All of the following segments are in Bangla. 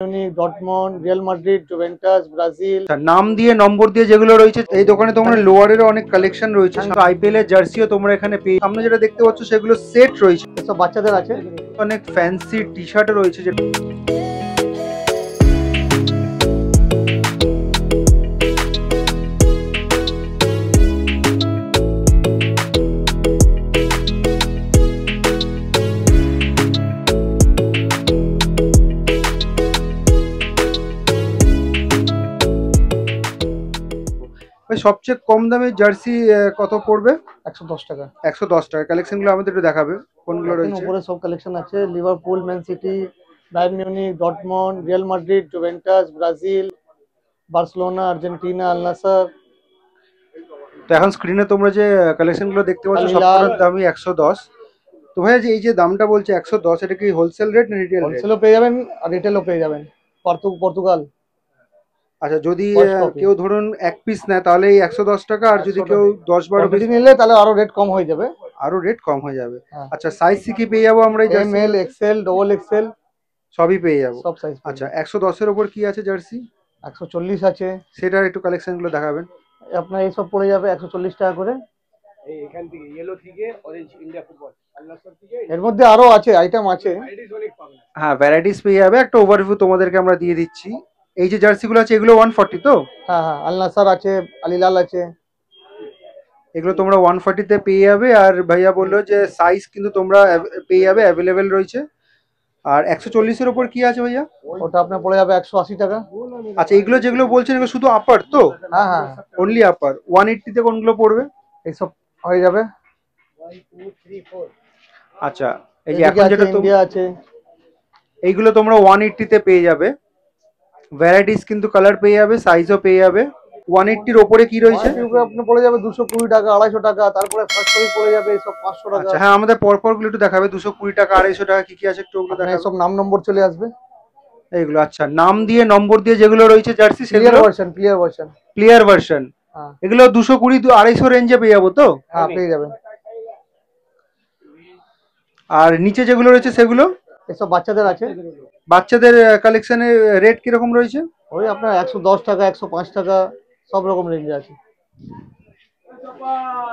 Dortmund, Real Madrid, Juventus, Brazil. নাম দিয়ে নম্বর দিয়ে যেগুলো রয়েছে এই দোকানে তোমরা লোয়ারেরও অনেক কালেকশন রয়েছে, আইপিএল এর জার্সিও তোমরা এখানে পেয়ে। সামনে যেটা দেখতে পাচ্ছ সেগুলো সেট রয়েছে, সব বাচ্চাদের আছে। অনেক ফ্যান্সি টি শার্ট রয়েছে যেটা সবচেয়ে কম দামে জার্সি কত পড়বে? 110 টাকা। 110 টাকা। কালেকশন গুলো আমাদের একটু দেখাবে কোনগুলো রয়েছে। উপরে সব কালেকশন আছে, Liverpool, Man City, Bayern Munich, Dortmund, Real Madrid, Juventus, Brazil, Barcelona, Argentina, Al Nassr. তো এখন স্ক্রিনে তোমরা যে কালেকশন গুলো দেখতে পাচ্ছ সবগুলোর দামই 110। তো ভাইয়া যে এই যে দামটা বলছে 110, এটা কি হোলসেল রেট না রিটেল রেট? হোলসেলও পেয়ে যাবেন আর রিটেলও পেয়ে যাবেন। পর্তুগাল। আচ্ছা, যদি কেউ ধরুন এক পিস নেয় তাহলে এই 110 টাকা, আর যদি কেউ 10-12 পিস নিলে তাহলে আরো রেট কম হয়ে যাবে। আরো রেট কম হয়ে যাবে। আচ্ছা, সাইজ কি পেয়ে যাবো আমরা? এই M L, XL, double XL সবই পেয়ে যাবো। সব সাইজ। আচ্ছা, 110 এর উপর কি আছে জার্সি? 140 আছে। সেটার একটু কালেকশন গুলো দেখাবেন। আপনার এই সব পড়ে যাবে 140 টাকা করে। এখান থেকে ইয়েলো থেকে অরেঞ্জ, ইন্ডিয়া ফুটবল, আল্লাহর থেকে। এর মধ্যে আরো আছে, আইটেম আছে। হ্যাঁ, ভ্যারাইটিস পেয়ে যাবে। একটা ওভারভিউ তোমাদেরকে আমরা দিয়ে দিচ্ছি। এই যে জার্সি গুলো আছে এগুলো 140 তো? হ্যাঁ হ্যাঁ, আল নাসর আছে, আল হিলাল আছে। এগুলো তোমরা 140 তে পেয়ে যাবে। আর ভাইয়া বললো যে সাইজ কিন্তু তোমরা পেয়ে যাবে, অ্যাভেলেবেল রয়েছে। আর 140 এর উপর কি আছে ভাইয়া? ওটা আপনার পড়ে যাবে 180 টাকা। আচ্ছা, এগুলো যেগুলো বলছেন এগুলো শুধু আপার তো? হ্যাঁ হ্যাঁ, অনলি আপার। 180 তে কোনগুলো পড়বে? এইসব হয়ে যাবে। 1 2 3 4। আচ্ছা, এই যে এখন যেটা ইন্ডিয়া আছে, এইগুলো তোমরা 180 তে পেয়ে যাবে। ভ্যারাইটিস কিন্তু কালার পেয়ে যাবে, সাইজও পেয়ে যাবে। 180 এর উপরে কি রয়েছে? আপনার পড়ে যাবে 220 টাকা, 250 টাকা। তারপরে ফার্স্ট কপি পড়ে যাবে সব 500 টাকা। আচ্ছা, হ্যাঁ, আমাদের পরপর গুলো একটু দেখাবে। 220 টাকা, 250 টাকা, কি কি আছে একটু ওগুলো দেখাবে। সব নাম নম্বর চলে আসবে এইগুলো। আচ্ছা, নাম দিয়ে নম্বর দিয়ে যেগুলো রয়েছে জার্সি সেগুলো ক্লিয়ার ভার্সন। এগুলো 220 250 রেঞ্জে পেয়ে যাবো তো? হ্যাঁ, পেয়ে যাবেন। আর নিচে যেগুলো রয়েছে সেগুলো? এসব বাচ্চাদের আছে। বাচ্চাদের কালেকশনের রেট কিরকম রয়েছে? ওই আপনার 110 টাকা, 105 টাকা, সব রকম রেঞ্জে আছে।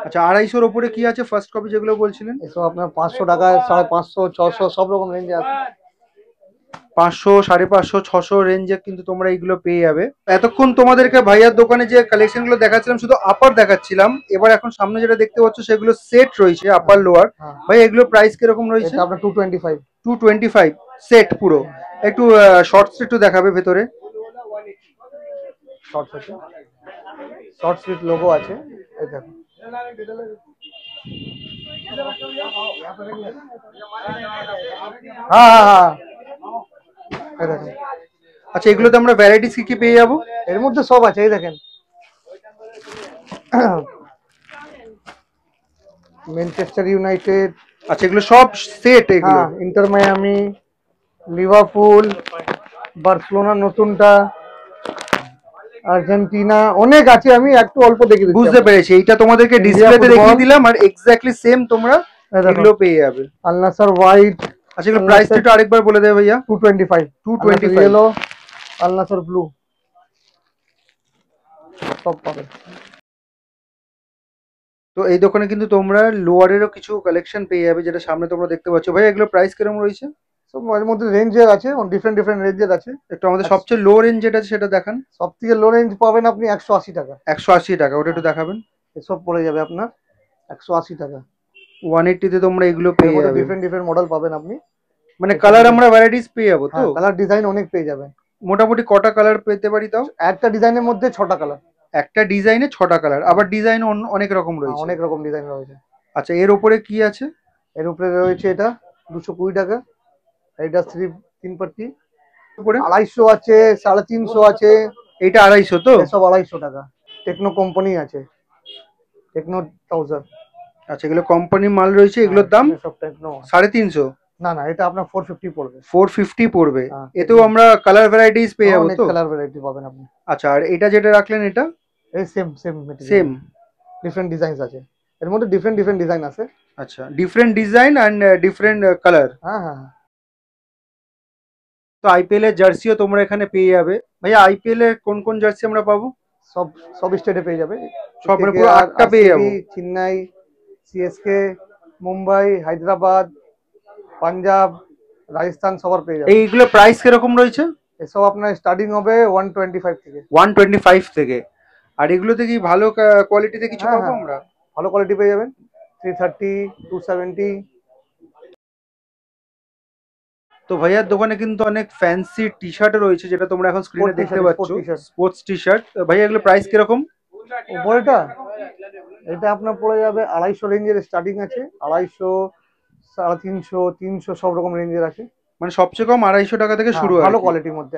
আচ্ছা, 250 এর উপরে কি আছে ফার্স্ট কপি যেগুলো বলছিলেন? এসব আপনার 500 টাকা, 550, 600 সব রকম রেঞ্জে আছে। 500, 550, 600 রেঞ্জে কিন্তু তোমরা এইগুলো পেয়ে যাবে। এতক্ষণ তোমাদেরকে ভাইয়ার দোকানে যে কালেকশন গুলো দেখাচ্ছিলাম শুধু আপার দেখাচ্ছিলাম। এবার এখন সামনে যেটা দেখতে পাচ্ছ সেগুলো সেট রয়েছে, আপার লোয়ার। ভাই এগুলো প্রাইস কিরকম রয়েছে? এটা আপনার 225। 225 সেট পুরো। একটু শর্টস একটু দেখাবে ভেতরে। শর্টস আছে, শর্টস উইথ লোগো আছে। এই দেখো। হ্যাঁ হ্যাঁ হ্যাঁ, এই দেখেন। আচ্ছা, এগুলোতে আমরা ভ্যারাইটিস কি কি পেয়ে যাবো? এর মধ্যে সব আছে, এই দেখেন। Manchester United. আচ্ছা, এগুলো সব সেট। এগুলো ইন্টার মায়ামি, লিভারপুল, বার্সেলোনা নতুনটা, আর্জেন্টিনা, অনেক আছে। আমি একটু অল্প দেখে দিচ্ছি। বুঝতে পেরেছি, এইটা তোমাদেরকে ডিসপ্লেতে দেখিয়ে দিলাম আর এক্স্যাক্টলি সেম তোমরা এগুলো পেয়ে যাবে। আল নাসর হোয়াইট। আচ্ছা, এগুলো প্রাইসটা একটু আরেকবার বলে দেবে ভাইয়া। 225। 225 ইয়েলো, আল নাসর ব্লু, সব পাবে। তো এই দোকানে কিন্তু তোমরা লোয়ারেরও কিছু কালেকশন পেয়ে যাবে, যেটা সামনে তোমরা দেখতে পাচ্ছ। ভাই এগুলো প্রাইস কিরকম রয়েছে? সব এর মধ্যে রেঞ্জের আছে, ডিফারেন্ট ডিফারেন্ট রেঞ্জের আছে। একটু আমাদের সবচেয়ে লো রেঞ্জ যেটা আছে সেটা দেখান। সব থেকে লো রেঞ্জ পাবেন আপনি 180 টাকা। 180 টাকা, ওটা একটু দেখাবেন। এসব পড়ে যাবে আপনার 180 টাকা। 180 তে তোমরা এগুলো পেয়ে যাবে। ডিফারেন্ট ডিফারেন্ট মডেল পাবেন আপনি। মানে কালার আমরা ভ্যারাইটিস পেয়ে যাবো তো? কালার ডিজাইন অনেক পেয়ে যাবেন। মোটামুটি কটা কালার পেতে পারি তাও? একটা ডিজাইনের মধ্যে 6টা কালার। একটা ডিজাইনে 6টা কালার। আবার ডিজাইন অনেক রকম রয়েছে। অনেক রকম ডিজাইন রয়েছে। আচ্ছা, এর উপরে কি আছে? এর উপরে রয়েছে এটা 220 টাকা। এটা তিন পাটি। উপরে 250 আছে, 350 আছে। এটা 250 তো? সব 250 টাকা। টেকনো কোম্পানি আছে, টেকনো 1000। আচ্ছা, এগুলো কোম্পানি মাল রয়েছে। এগুলোর দাম সব টেকনো 350। না না, এটা আপনার 450 পড়বে। 450 পড়বে। এতেও আমরা কালার ভ্যারাইটিস পেয়ে যাবো তো? কালার ভ্যারাইটি পাবেন আপনি। আচ্ছা, আর এটা যেটা রাখলেন এটা? এই সেম সেম। ডিফারেন্ট ডিজাইনস আছে এর মধ্যে, ডিফারেন্ট ডিফারেন্ট ডিজাইন আছে। আচ্ছা, different design and different colour. হ্যাঁ হ্যাঁ। তো আইপিএল এর জার্সিও তোমরা এখানে পেয়ে যাবে। ভাইয়া আইপিএল এর কোন কোন জার্সি আমরা পাবো? সব সব স্টেটে পেয়ে যাবে, সব মানে পুরো 8টা পেয়ে যাবো? চেন্নাই, সিএসকে, মুম্বাই, হায়দ্রাবাদ, পাঞ্জাব, রাজস্থান সবার পেয়ে যাবে। এইগুলো প্রাইস কিরকম রয়েছে? এসব আপনার স্টার্টিং হবে 125 থেকে। 125 থেকে। আর এগুলোতে কি ভালো কোয়ালিটিতে কিছু পাবো আমরা? ভালো কোয়ালিটি পেয়ে যাবেন, 330, 270। তো ভাইয়ার দোকানে কিন্তু অনেক ফ্যান্সি টি শার্ট রয়েছে, যেটা তোমরা এখন স্ক্রিনে দেখতে পাচ্ছ, স্পোর্টস টি শার্ট। ভাইয়া এগুলো প্রাইস কিরকম? উপরেটা এটা আপনার পড়ে যাবে 250 রেঞ্জের স্টার্টিং আছে, 250, 350, 300 সব রকম রেঞ্জের আছে। মানে সবচেয়ে কম 250 টাকা থেকে শুরু হয় ভালো কোয়ালিটির মধ্যে।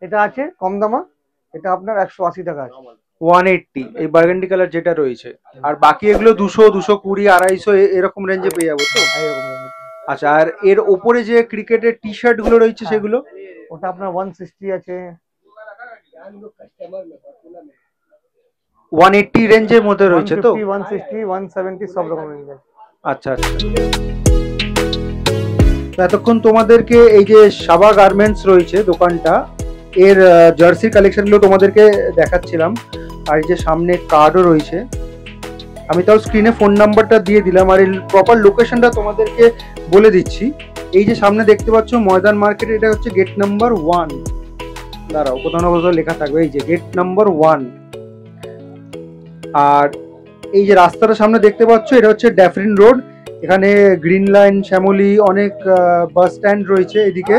এটা আছে কম দামা, এটা আপনার 180 টাকা আছে। 180 এই বার্গেন্ডি কালার যেটা রয়েছে। আর বাকি এগুলো 200, 220, 250 এরকম রেঞ্জে পেয়ে যাবো তো? এরকম রেঞ্জে। আচ্ছা, আর এর ওপরে যে ক্রিকেটের টি শার্ট গুলো রয়েছে সেগুলো? ওটা আপনার 160 আছে, 180 রেঞ্জের মধ্যে রয়েছে তো? 150, 160, 170 সব রকম রেঞ্জ আছে। আচ্ছা আচ্ছা। এতক্ষণ তোমাদেরকে এই যে সাবা গার্মেন্টস রয়েছে দোকানটা, এর জার্সি কালেকশন গুলো তোমাদেরকে দেখাচ্ছিলাম। আর এই যে সামনে কার্ডও রয়েছে, আমি তাও স্ক্রিনে ফোন নাম্বারটা দিয়ে দিলাম। আর এর প্রপার লোকেশনটা তোমাদেরকে বলে দিচ্ছি। এই যে সামনে দেখতে পাচ্ছ ময়দান মার্কেট, এটা হচ্ছে গেট নাম্বার 1। দাঁড়াও, কোথাও না কোথাও লেখা থাকবে, এই যে গেট নাম্বার 1। আর এই যে রাস্তাটা সামনে দেখতে পাচ্ছ, এটা হচ্ছে ড্যাফরিন রোড। এখানে গ্রিন লাইন, শ্যামলী, অনেক বাস স্ট্যান্ড রয়েছে এদিকে।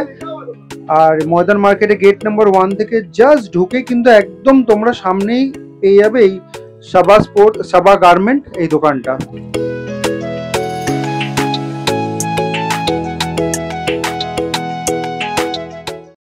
আর ময়দান মার্কেটে গেট নাম্বার 1 থেকে জাস্ট ঢুকে কিন্তু একদম তোমরা সামনেই পেয়ে যাবে এই সাবা গার্মেন্ট এই দোকানটা।